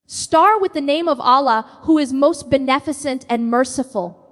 Start with the name of Allah, who is most beneficent and merciful.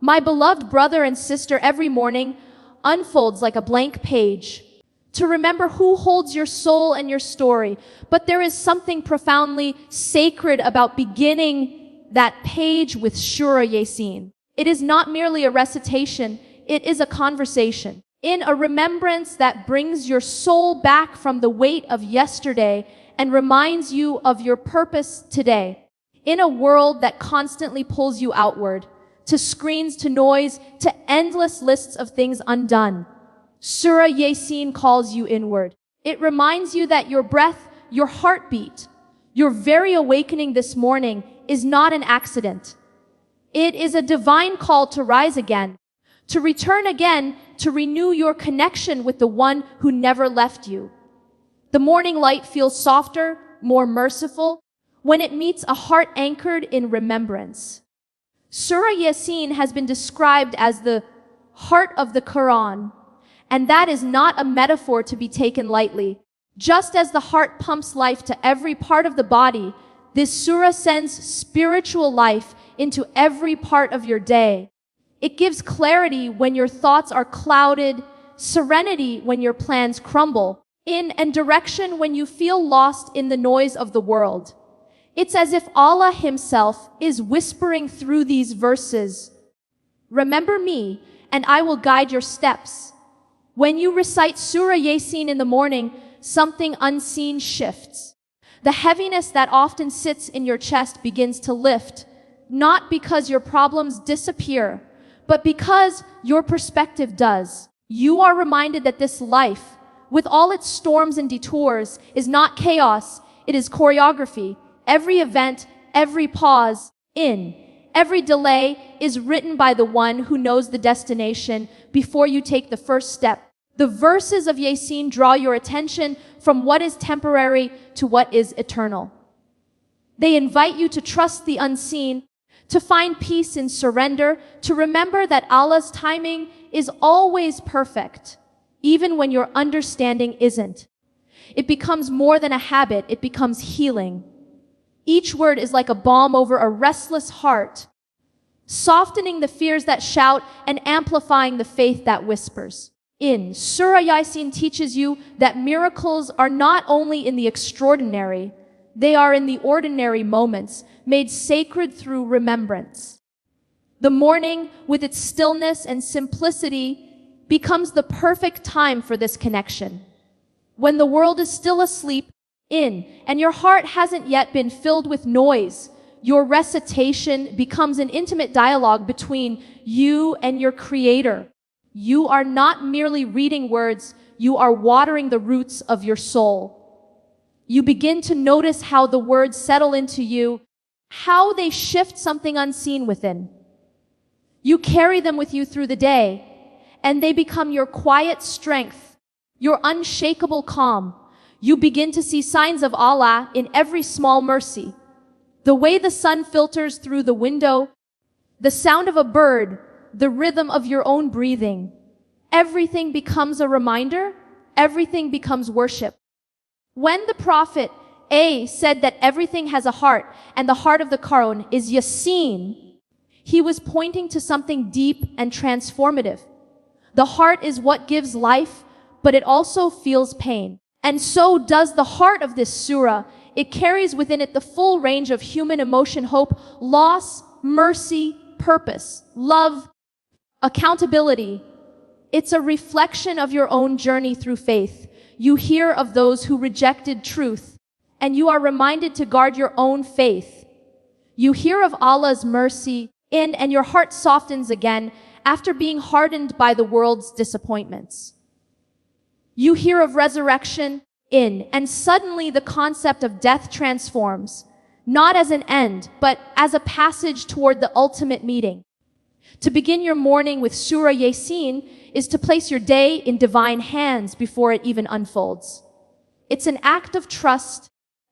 My beloved brother and sister, every morning unfolds like a blank page to remember who holds your soul and your story. But there is something profoundly sacred about beginning that page with Surah Yaseen. It is not merely a recitation, it is a conversation. In a remembrance that brings your soul back from the weight of yesterday and reminds you of your purpose today. In a world that constantly pulls you outward, to screens, to noise, to endless lists of things undone, Surah Yaseen calls you inward. It reminds you that your breath, your heartbeat, your very awakening this morning is not an accident. It is a divine call to rise again, to return again, to renew your connection with the one who never left you. The morning light feels softer, more merciful, when it meets a heart anchored in remembrance. Surah Yaseen has been described as the heart of the Qur'an, and that is not a metaphor to be taken lightly. Just as the heart pumps life to every part of the body, this surah sends spiritual life into every part of your day. It gives clarity when your thoughts are clouded, serenity when your plans crumble, and direction when you feel lost in the noise of the world. It's as if Allah Himself is whispering through these verses, "Remember me, and I will guide your steps." When you recite Surah Yaseen in the morning, something unseen shifts. The heaviness that often sits in your chest begins to lift, not because your problems disappear, but because your perspective does. You are reminded that this life, with all its storms and detours, is not chaos, it is choreography. Every event, every pause, every delay is written by the one who knows the destination before you take the first step. The verses of Yaseen draw your attention from what is temporary to what is eternal. They invite you to trust the unseen, to find peace in surrender, to remember that Allah's timing is always perfect, even when your understanding isn't. It becomes more than a habit, it becomes healing. Each word is like a balm over a restless heart, softening the fears that shout and amplifying the faith that whispers. Surah Yaseen teaches you that miracles are not only in the extraordinary, they are in the ordinary moments, made sacred through remembrance. The morning, with its stillness and simplicity, becomes the perfect time for this connection. When the world is still asleep, and your heart hasn't yet been filled with noise, your recitation becomes an intimate dialogue between you and your Creator. You are not merely reading words, you are watering the roots of your soul. You begin to notice how the words settle into you, how they shift something unseen within. You carry them with you through the day, and they become your quiet strength, your unshakable calm. You begin to see signs of Allah in every small mercy. The way the sun filters through the window, the sound of a bird, the rhythm of your own breathing. Everything becomes a reminder, everything becomes worship. When the Prophet said that everything has a heart, and the heart of the Qur'an is Yaseen, he was pointing to something deep and transformative. The heart is what gives life, but it also feels pain. And so does the heart of this surah. It carries within it the full range of human emotion, hope, loss, mercy, purpose, love, accountability. It's a reflection of your own journey through faith. You hear of those who rejected truth, and you are reminded to guard your own faith. You hear of Allah's mercy, and your heart softens again after being hardened by the world's disappointments. You hear of resurrection, and suddenly the concept of death transforms, not as an end, but as a passage toward the ultimate meeting. To begin your morning with Surah Yaseen is to place your day in divine hands before it even unfolds. It's an act of trust,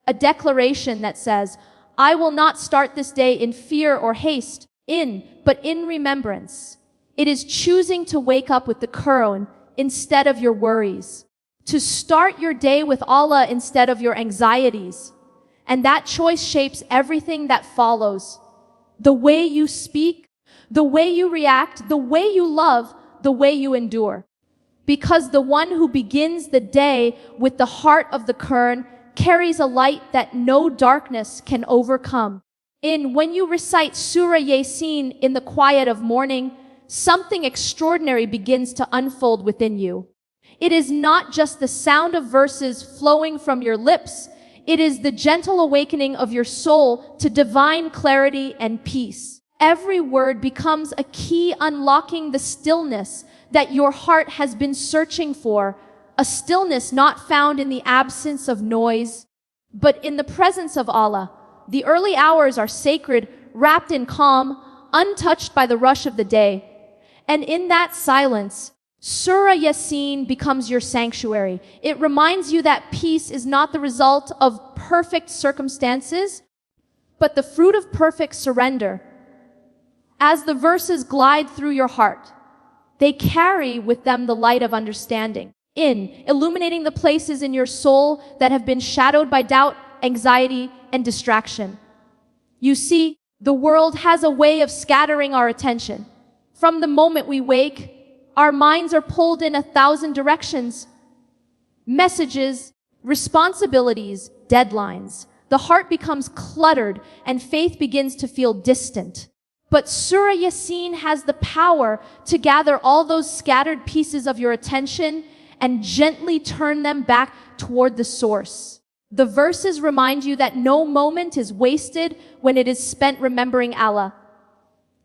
a declaration that says, I will not start this day in fear or haste, but in remembrance. It is choosing to wake up with the Qur'an instead of your worries, to start your day with Allah instead of your anxieties, And that choice shapes everything that follows. The way you speak, the way you react, the way you love, the way you endure. Because the one who begins the day with the heart of the Qur'an carries a light that no darkness can overcome. When you recite Surah Yaseen in the quiet of morning, something extraordinary begins to unfold within you. It is not just the sound of verses flowing from your lips. It is the gentle awakening of your soul to divine clarity and peace. Every word becomes a key unlocking the stillness that your heart has been searching for, a stillness not found in the absence of noise, but in the presence of Allah. The early hours are sacred, wrapped in calm, untouched by the rush of the day. And in that silence, Surah Yaseen becomes your sanctuary. It reminds you that peace is not the result of perfect circumstances, but the fruit of perfect surrender. As the verses glide through your heart, they carry with them the light of understanding, illuminating the places in your soul that have been shadowed by doubt, anxiety, and distraction. You see, the world has a way of scattering our attention. From the moment we wake, our minds are pulled in 1,000 directions. Messages, responsibilities, deadlines. The heart becomes cluttered and faith begins to feel distant. But Surah Yaseen has the power to gather all those scattered pieces of your attention and gently turn them back toward the source. The verses remind you that no moment is wasted when it is spent remembering Allah.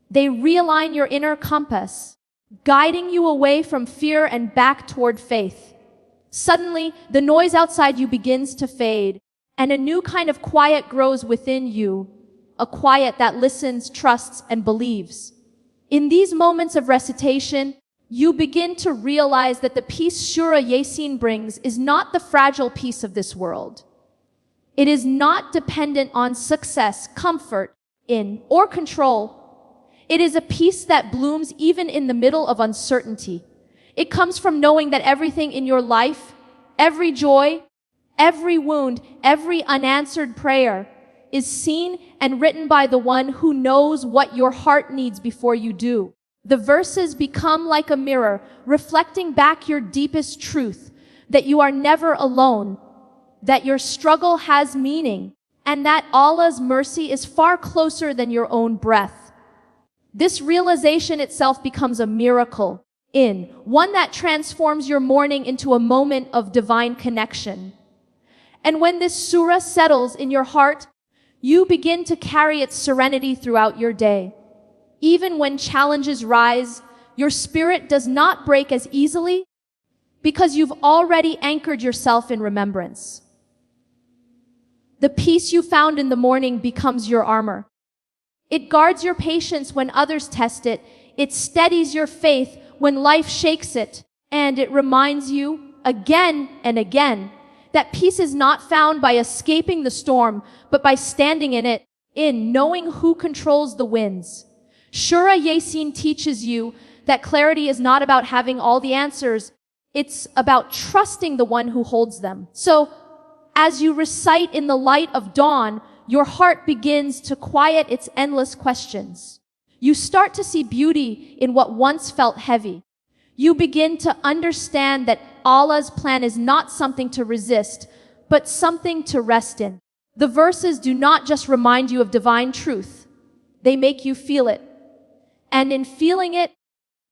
They realign your inner compass, guiding you away from fear and back toward faith. Suddenly, the noise outside you begins to fade, and a new kind of quiet grows within you, a quiet that listens, trusts, and believes. In these moments of recitation, you begin to realize that the peace Surah Yaseen brings is not the fragile peace of this world. It is not dependent on success, comfort, or control. It is a peace that blooms even in the middle of uncertainty. It comes from knowing that everything in your life, every joy, every wound, every unanswered prayer is seen and written by the one who knows what your heart needs before you do. The verses become like a mirror, reflecting back your deepest truth, that you are never alone, that your struggle has meaning, and that Allah's mercy is far closer than your own breath. This realization itself becomes a miracle, one that transforms your morning into a moment of divine connection. And when this surah settles in your heart, you begin to carry its serenity throughout your day. Even when challenges rise, your spirit does not break as easily because you've already anchored yourself in remembrance. The peace you found in the morning becomes your armor. It guards your patience when others test it. It steadies your faith when life shakes it. And it reminds you again and again that peace is not found by escaping the storm, but by standing in it, knowing who controls the winds. Surah Yaseen teaches you that clarity is not about having all the answers. It's about trusting the one who holds them. So, as you recite in the light of dawn, your heart begins to quiet its endless questions. You start to see beauty in what once felt heavy. You begin to understand that Allah's plan is not something to resist, but something to rest in. The verses do not just remind you of divine truth. They make you feel it. And in feeling it,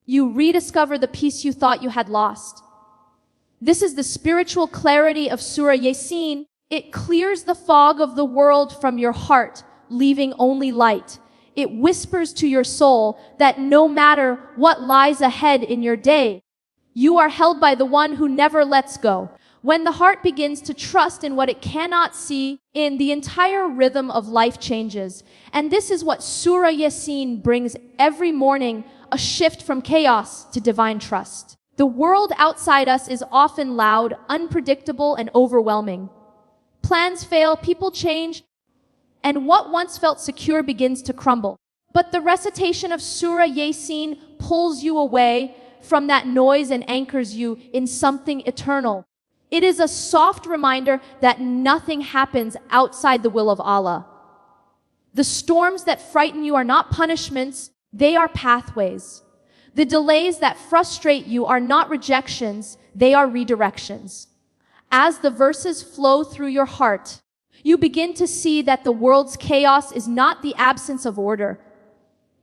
you rediscover the peace you thought you had lost. This is the spiritual clarity of Surah Yaseen. It clears the fog of the world from your heart, leaving only light. It whispers to your soul that no matter what lies ahead in your day, you are held by the one who never lets go. When the heart begins to trust in what it cannot see, the entire rhythm of life changes. And this is what Surah Yaseen brings every morning, a shift from chaos to divine trust. The world outside us is often loud, unpredictable, and overwhelming. Plans fail, people change, and what once felt secure begins to crumble. But the recitation of Surah Yaseen pulls you away from that noise and anchors you in something eternal. It is a soft reminder that nothing happens outside the will of Allah. The storms that frighten you are not punishments, they are pathways. The delays that frustrate you are not rejections, they are redirections. As the verses flow through your heart, you begin to see that the world's chaos is not the absence of order.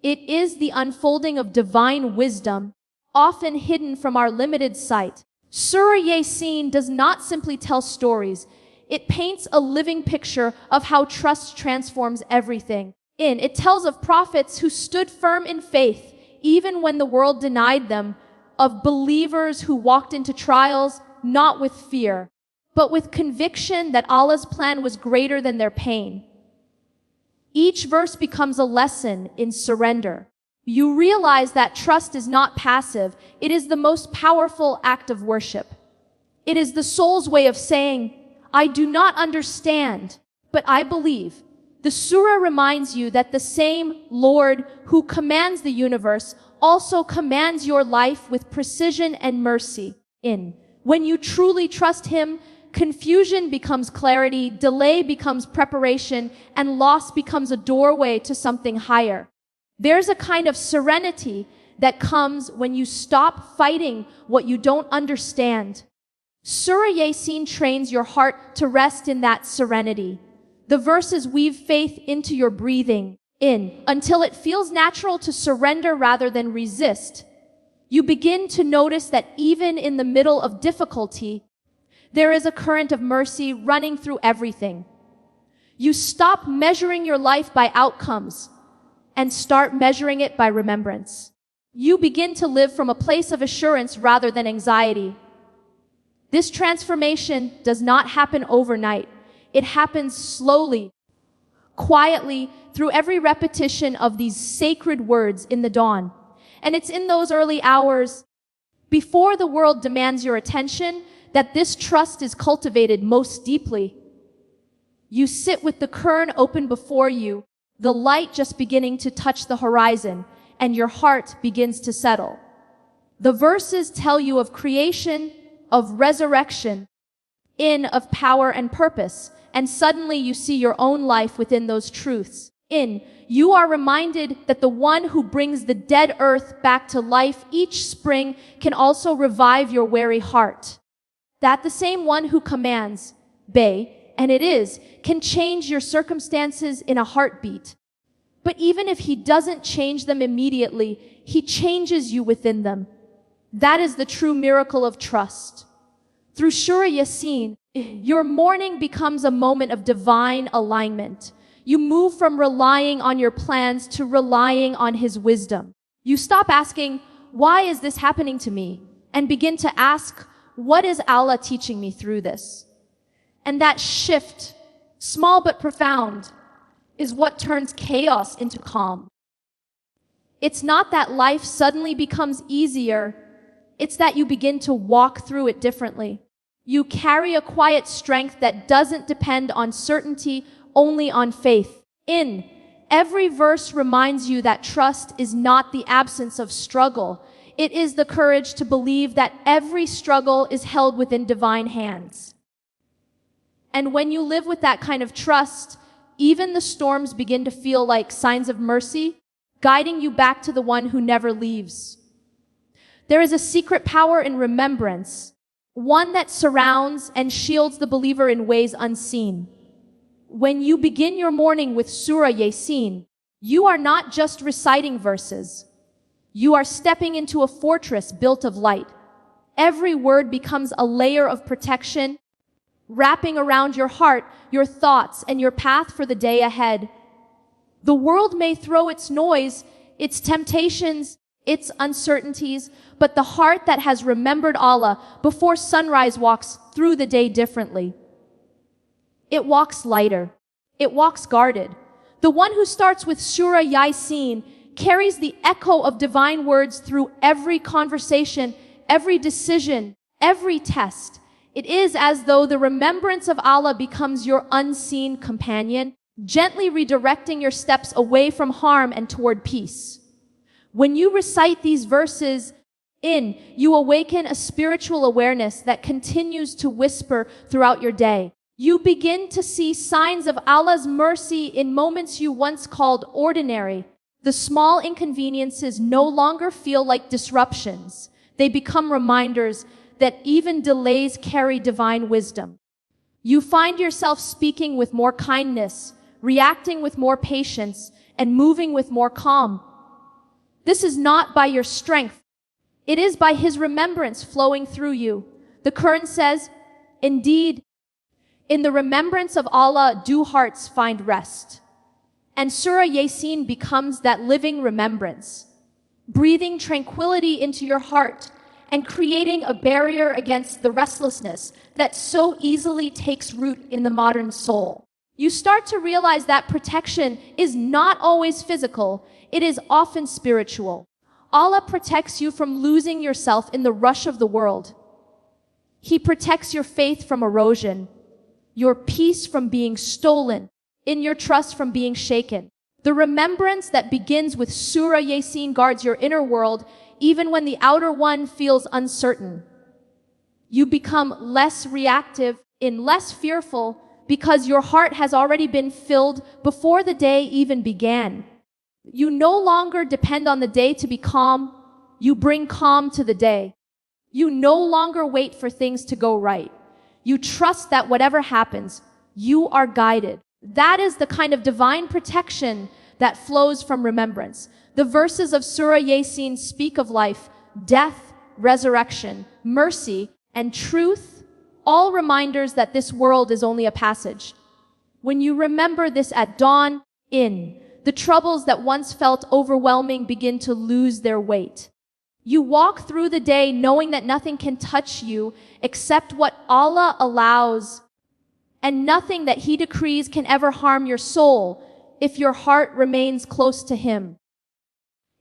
It is the unfolding of divine wisdom, often hidden from our limited sight. Surah Yaseen does not simply tell stories. It paints a living picture of how trust transforms everything. It tells of prophets who stood firm in faith, even when the world denied them, of believers who walked into trials, not with fear, but with conviction that Allah's plan was greater than their pain. Each verse becomes a lesson in surrender. You realize that trust is not passive. It is the most powerful act of worship. It is the soul's way of saying, I do not understand, but I believe. The surah reminds you that the same Lord who commands the universe also commands your life with precision and mercy. When you truly trust Him, confusion becomes clarity, delay becomes preparation, and loss becomes a doorway to something higher. There's a kind of serenity that comes when you stop fighting what you don't understand. Surah Yaseen trains your heart to rest in that serenity. The verses weave faith into your breathing until it feels natural to surrender rather than resist. You begin to notice that even in the middle of difficulty, there is a current of mercy running through everything. You stop measuring your life by outcomes and start measuring it by remembrance. You begin to live from a place of assurance rather than anxiety. This transformation does not happen overnight. It happens slowly, quietly, through every repetition of these sacred words in the dawn. And it's in those early hours, before the world demands your attention, that this trust is cultivated most deeply. You sit with the Qur'an open before you, the light just beginning to touch the horizon, and your heart begins to settle. The verses tell you of creation, of resurrection, of power and purpose, and suddenly you see your own life within those truths. You are reminded that the one who brings the dead earth back to life each spring can also revive your weary heart. That the same one who commands, and it is, can change your circumstances in a heartbeat. But even if He doesn't change them immediately, He changes you within them. That is the true miracle of trust. Through Surah Yaseen, your morning becomes a moment of divine alignment. You move from relying on your plans to relying on His wisdom. You stop asking, why is this happening to me? And begin to ask, what is Allah teaching me through this? And that shift, small but profound, is what turns chaos into calm. It's not that life suddenly becomes easier. It's that you begin to walk through it differently. You carry a quiet strength that doesn't depend on certainty, only on faith. Every verse reminds you that trust is not the absence of struggle. It is the courage to believe that every struggle is held within divine hands. And when you live with that kind of trust, even the storms begin to feel like signs of mercy, guiding you back to the one who never leaves. There is a secret power in remembrance, one that surrounds and shields the believer in ways unseen. When you begin your morning with Surah Yaseen, you are not just reciting verses. You are stepping into a fortress built of light. Every word becomes a layer of protection, wrapping around your heart, your thoughts, and your path for the day ahead. The world may throw its noise, its temptations, its uncertainties, but the heart that has remembered Allah before sunrise walks through the day differently. It walks lighter. It walks guarded. The one who starts with Surah Yaseen carries the echo of divine words through every conversation, every decision, every test. It is as though the remembrance of Allah becomes your unseen companion, gently redirecting your steps away from harm and toward peace. When you recite these verses, In, you awaken a spiritual awareness that continues to whisper throughout your day. You begin to see signs of Allah's mercy in moments you once called ordinary. The small inconveniences no longer feel like disruptions. They become reminders that even delays carry divine wisdom. You find yourself speaking with more kindness, reacting with more patience, and moving with more calm. This is not by your strength. It is by His remembrance flowing through you. The Qur'an says, "Indeed, in the remembrance of Allah do hearts find rest." And Surah Yaseen becomes that living remembrance, breathing tranquility into your heart and creating a barrier against the restlessness that so easily takes root in the modern soul. You start to realize that protection is not always physical, it is often spiritual. Allah protects you from losing yourself in the rush of the world. He protects your faith from erosion, your peace from being stolen, in your trust from being shaken. The remembrance that begins with Surah Yaseen guards your inner world even when the outer one feels uncertain. You become less reactive and less fearful because your heart has already been filled before the day even began. You no longer depend on the day to be calm. You bring calm to the day. You no longer wait for things to go right. You trust that whatever happens, you are guided. That is the kind of divine protection that flows from remembrance. The verses of Surah Yaseen speak of life, death, resurrection, mercy, and truth, all reminders that this world is only a passage. When you remember this at dawn, the troubles that once felt overwhelming begin to lose their weight. You walk through the day knowing that nothing can touch you except what Allah allows, and nothing that He decrees can ever harm your soul if your heart remains close to Him.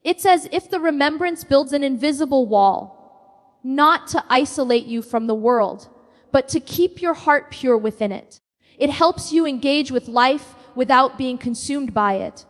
It's as if the remembrance builds an invisible wall, not to isolate you from the world, but to keep your heart pure within it. It helps you engage with life without being consumed by it.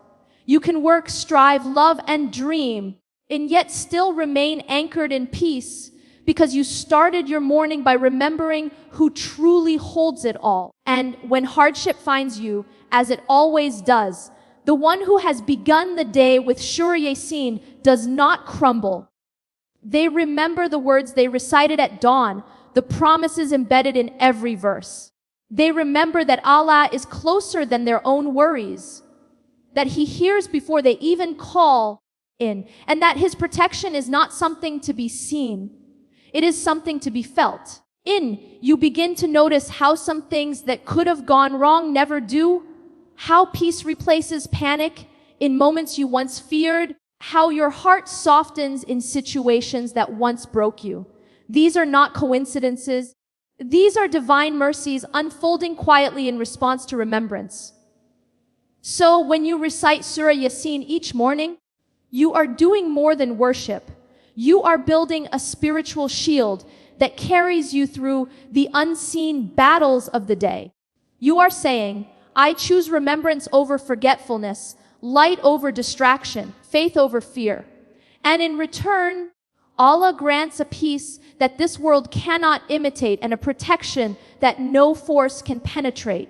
You can work, strive, love, and dream, and yet still remain anchored in peace because you started your morning by remembering who truly holds it all. And when hardship finds you, as it always does, the one who has begun the day with Surah Yaseen does not crumble. They remember the words they recited at dawn, the promises embedded in every verse. They remember that Allah is closer than their own worries, that He hears before they even call in, and that His protection is not something to be seen. It is something to be felt. You begin to notice how some things that could have gone wrong never do, how peace replaces panic in moments you once feared, how your heart softens in situations that once broke you. These are not coincidences. These are divine mercies unfolding quietly in response to remembrance. So when you recite Surah Yaseen each morning, you are doing more than worship. You are building a spiritual shield that carries you through the unseen battles of the day. You are saying, I choose remembrance over forgetfulness, light over distraction, faith over fear. And in return, Allah grants a peace that this world cannot imitate and a protection that no force can penetrate.